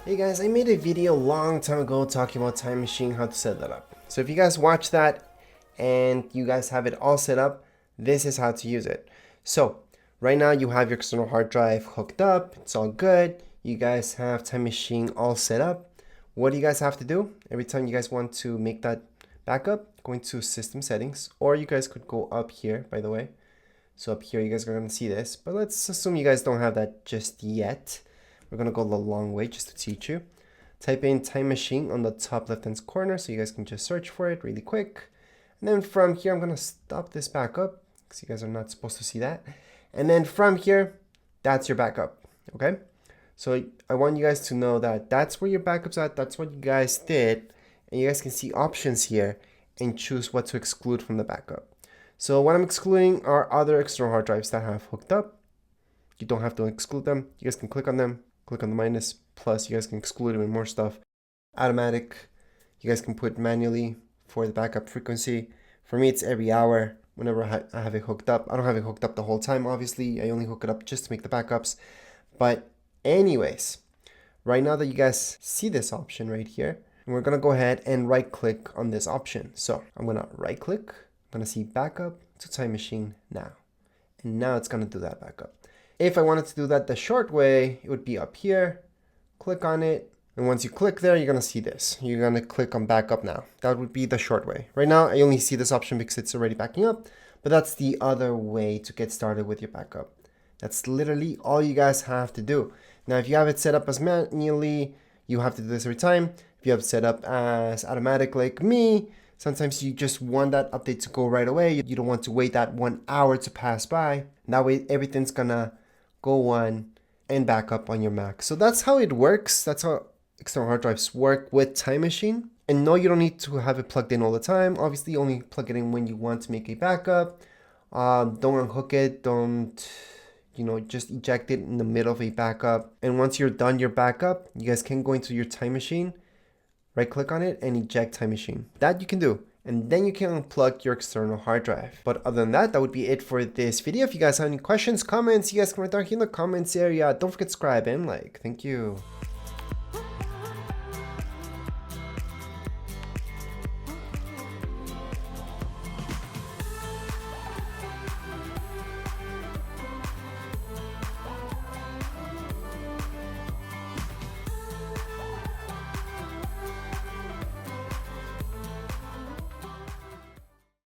Hey guys, I made a video a long time ago talking about Time Machine, how to set that up. So if you guys watch that and you guys have it all set up, this is how to use it. So right now you have your external hard drive hooked up, it's all good. You guys have Time Machine all set up. What do you guys have to do? Every time you guys want to make that backup, go into System Settings, or you guys could go up here, by the way. So up here you guys are going to see this, but let's assume you guys don't have that just yet. We're going to go the long way just to teach you. Type in Time Machine on the top left hand corner so you guys can just search for it really quick. And then from here, I'm going to stop this backup because you guys are not supposed to see that. And then from here, that's your backup. Okay. So I want you guys to know that that's where your backup's at. That's what you guys did. And you guys can see options here and choose what to exclude from the backup. So what I'm excluding are other external hard drives that have hooked up. You don't have to exclude them. You guys can click on them, click on the minus, plus you guys can exclude even more stuff. Automatic, you guys can put manually for the backup frequency. For me, it's every hour whenever I have it hooked up. I don't have it hooked up the whole time, obviously. I only hook it up just to make the backups. But anyways, right now that you guys see this option right here, we're gonna go ahead and right click on this option. So I'm gonna right click, I'm gonna see backup to Time Machine now. And now it's gonna do that backup. If I wanted to do that the short way, it would be up here, click on it, and once you click there, you're gonna see this. You're gonna click on backup now. That would be the short way. Right now, I only see this option because it's already backing up, but that's the other way to get started with your backup. That's literally all you guys have to do. Now, if you have it set up as manually, you have to do this every time. If you have it set up as automatic like me, sometimes you just want that update to go right away. You don't want to wait that 1 hour to pass by. That way, everything's gonna go on and back up on your Mac. So that's how it works. That's how external hard drives work with Time Machine. And no, you don't need to have it plugged in all the time. Obviously, only plug it in when you want to make a backup. Don't unhook it. Don't, just eject it in the middle of a backup. And once you're done your backup, you guys can go into your Time Machine, right click on it and eject Time Machine. That you can do. And then you can unplug your external hard drive. But other than that, that would be it for this video. If you guys have any questions, comments, you guys can write down here in the comments area. Don't forget to subscribe and like. Thank you.